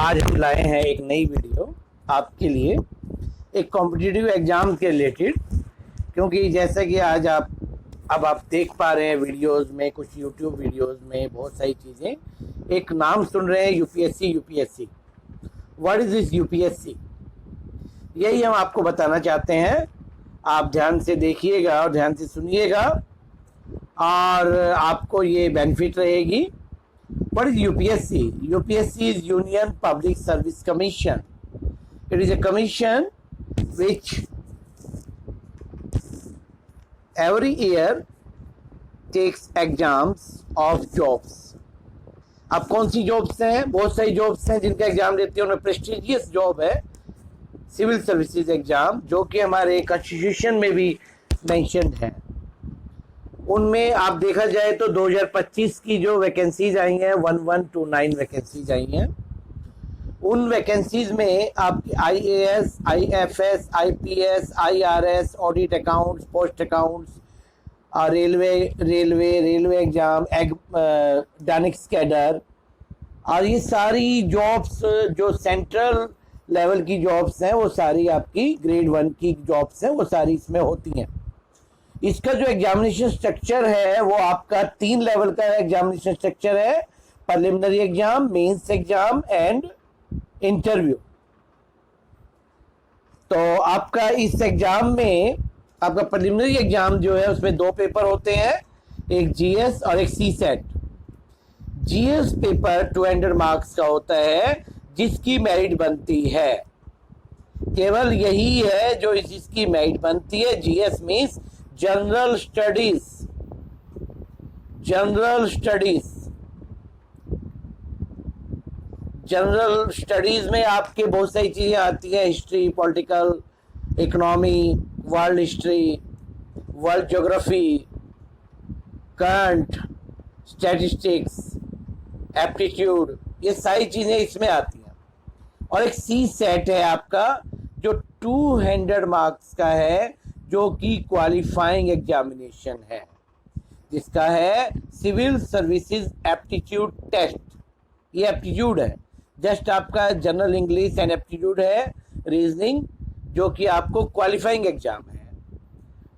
आज हम लाए हैं एक नई वीडियो आपके लिए, एक कॉम्पिटिटिव एग्ज़ाम के रिलेटेड। क्योंकि जैसा कि आज आप देख पा रहे हैं वीडियोस में, कुछ यूट्यूब वीडियोस में बहुत सारी चीज़ें, एक नाम सुन रहे हैं UPSC. What is this UPSC? यही हम आपको बताना चाहते हैं। आप ध्यान से देखिएगा और ध्यान से सुनिएगा और आपको ये बेनिफिट रहेगी। What is UPSC? UPSC is Union Public Service Commission. It is a commission which every year takes exams of jobs. अब कौन सी जॉब्स हैं? बहुत सारी जॉब्स हैं जिनका एग्जाम देते हैं। उनमें प्रेस्टिजियस जॉब है सिविल सर्विसेज एग्जाम, जो कि हमारे कॉन्स्टिट्यूशन में भी मेंशन्ड है। उनमें आप देखा जाए तो 2025 की जो वैकेंसीज आई हैं 1129 वैकेंसीज आई हैं। उन वैकेंसीज में आपकी IAS, IFS, IPS, IRS, audit accounts, post accounts, railway exam, DANICS cadre, और ये सारी जॉब्स जो सेंट्रल लेवल की जॉब्स हैं वो सारी आपकी ग्रेड 1 की जॉब्स हैं, वो सारी इसमें होती हैं। इसका जो एग्जामिनेशन स्ट्रक्चर है वो आपका 3 लेवल का एग्जामिनेशन स्ट्रक्चर है: preliminary exam, mains exam and interview. तो आपका इस एग्जाम में आपका प्रिलिमिनरी एग्जाम जो है उसमें 2 पेपर होते हैं, एक जीएस और एक सी सेट। जीएस पेपर 200 मार्क्स का होता है जिसकी मेरिट बनती है। केवल यही है जो इसकी मेरिट बनती है। जीएस मीन्स जनरल स्टडीज में आपके बहुत सारी चीजें आती हैं: history, political, economy, world history, world geography, current, statistics, aptitude, ये सारी चीजें इसमें आती हैं। और एक सी सेट है आपका जो 200 मार्क्स का है, जो कि क्वालिफाइंग एग्जामिनेशन है, जिसका है सिविल सर्विसेज एप्टीट्यूड टेस्ट। ये एप्टीट्यूड है, जस्ट आपका जनरल इंग्लिश एंड एप्टीट्यूड है, रीजनिंग, जो कि आपको क्वालिफाइंग एग्जाम है।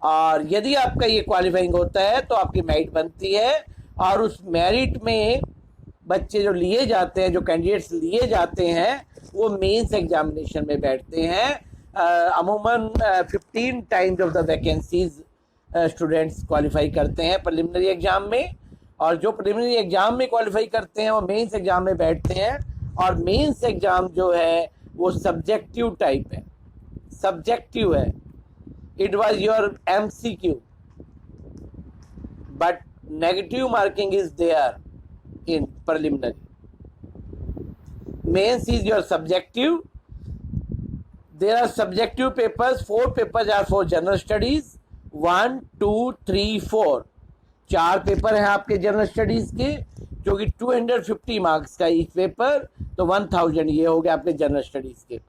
और यदि आपका ये क्वालिफाइंग होता है तो आपकी मेरिट बनती है, और उस मेरिट में बच्चे जो लिए जाते हैं, जो कैंडिडेट्स लिए जाते हैं, वो मेंस एग्जामिनेशन में बैठते हैं। अमूमन 15 times of the vacancies students qualify करते हैं प्रिलिमिनरी एग्जाम में, और जो प्रिलिमिनरी एग्जाम में क्वालिफाई करते हैं वो मेंस एग्जाम में बैठते हैं। और मेंस एग्जाम जो है वो सब्जेक्टिव टाइप है, सब्जेक्टिव है। It was your MCQ, but negative marking is there in preliminary. Mains is your subjective. There are subjective papers. 4 papers are for general studies. 1, 2, 3, 4. 4 paper हैं आपके जनरल स्टडीज के, जो कि 250 मार्क्स का each paper, तो 1000 ये हो गया आपके जनरल स्टडीज के।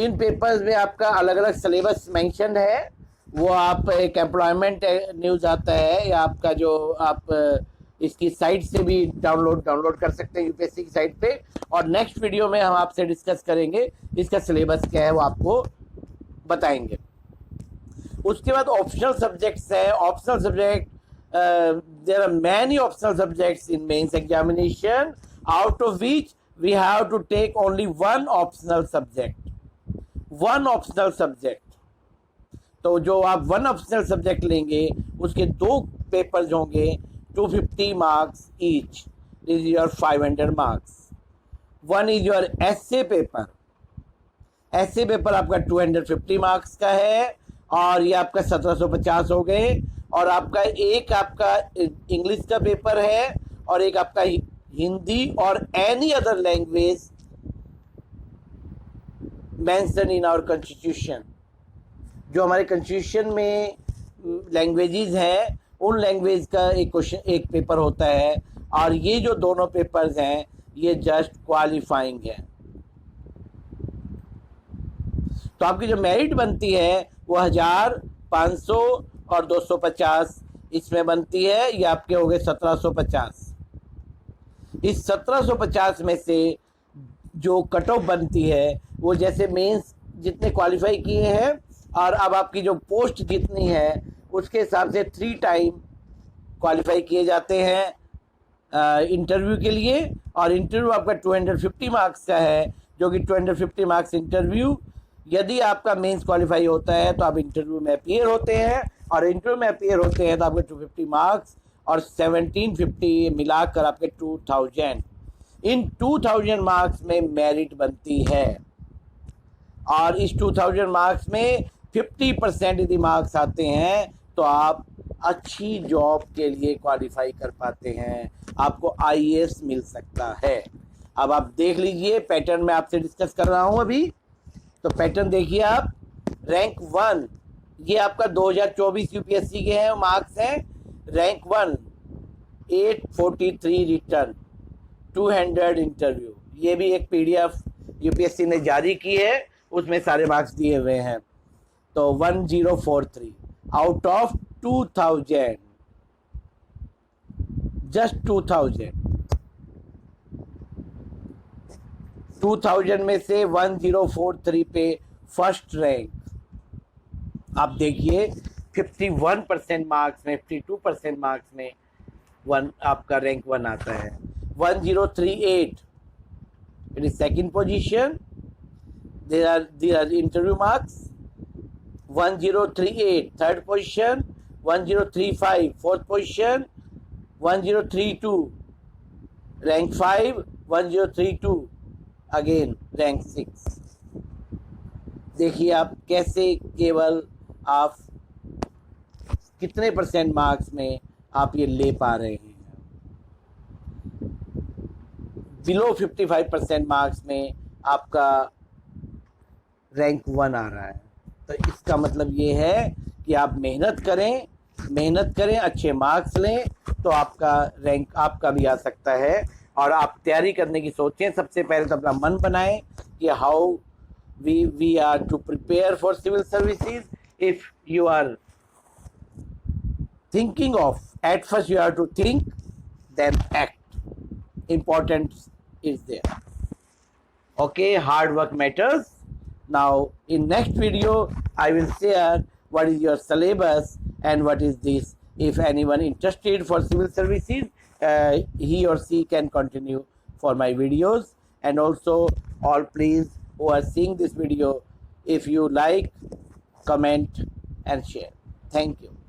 इन पेपर्स में आपका अलग अलग सिलेबस मेंशन है। वो आप एक एम्प्लॉयमेंट न्यूज़ आता है, या आपका जो आप इसकी साइट से भी डाउनलोड कर सकते हैं, यूपीएससी की साइट पे। और नेक्स्ट वीडियो में हम आपसे डिस्कस करेंगे इसका सिलेबस क्या है, वो आपको बताएंगे। उसके बाद ऑप्शनल सब्जेक्ट्स है। Optional subject, there are many optional subjects in mains examination, out of which we have to take only one optional subject. तो जो आप वन ऑप्शनल सब्जेक्ट लेंगे उसके 2 पेपर्स होंगे, 250 marks each. This is your 500 marks. One is your essay paper. Essay paper आपका 250 marks का है, और ये आपका 1750 हो गए। और आपका एक आपका इंग्लिश का पेपर है, और एक आपका हिंदी और any other language mention in our constitution. जो हमारे कॉन्स्टिट्यूशन में लैंग्वेजेस हैं, उन लैंग्वेज का एक पेपर होता है। और ये जो दोनों पेपर्स हैं ये जस्ट क्वालिफाइंग है। तो आपकी जो मेरिट बनती है वो 1000, 500 और 250 इसमें बनती है। ये आपके हो गए 1750। इस 1750 में से जो कट ऑफ बनती है वो जैसे मेंस जितने क्वालिफाई किए हैं और अब आपकी जो पोस्ट जितनी है उसके हिसाब से 3 टाइम क्वालिफाई किए जाते हैं इंटरव्यू के लिए। और इंटरव्यू आपका 250 मार्क्स का है, जो कि 250 मार्क्स इंटरव्यू। यदि आपका मेंस क्वालिफाई होता है तो आप इंटरव्यू में अपीयर होते हैं, और इंटरव्यू में अपीयर होते हैं तो आपके 250 मार्क्स और 1750 मिलाकर आपके 2000। इन 2000 मार्क्स में मेरिट बनती है, और इस 2000 मार्क्स में 50% यदि मार्क्स आते हैं तो आप अच्छी जॉब के लिए क्वालिफाई कर पाते हैं, आपको आईएएस मिल सकता है। अब आप देख लीजिए पैटर्न में आपसे डिस्कस कर रहा हूं अभी। तो पैटर्न देखिए आप, रैंक 1 ये आपका 2024 यूपीएससी के हैं मार्क्स हैं। Rank 1 843 return, 200 interview. ये भी एक पीडीएफ यूपीएससी ने जारी की है, उसमें सारे मार्क्स दिए हुए हैं। तो 1043 आउट ऑफ 2000, जस्ट 2000 में से 1043 पे फर्स्ट रैंक। आप देखिए 51% मार्क्स में, 52% मार्क्स में आपका रैंक 1 आता है। 1038 it is second position. there are interview marks। 1038 third position, 1035 fourth position, 1032 rank 5, 1032 again rank 6। देखिए आप कैसे केवल आप कितने % मार्क्स में आप ये ले पा रहे हैं। बिलो 55% मार्क्स में आपका रैंक 1 आ रहा है। तो इसका मतलब ये है कि आप मेहनत करें, अच्छे मार्क्स लें, तो आपका रैंक आपका भी आ सकता है। और आप तैयारी करने की सोचें। सबसे पहले तो अपना मन बनाएं कि how we are to prepare for civil services. If you are thinking of, at first you have to think then act. Importance is there. Okay, hard work matters. Now in next video I will share what is your syllabus and what is this. If anyone interested for civil services, he or she can continue for my videos. And also all please who are seeing this video, if you like, comment and share. Thank you.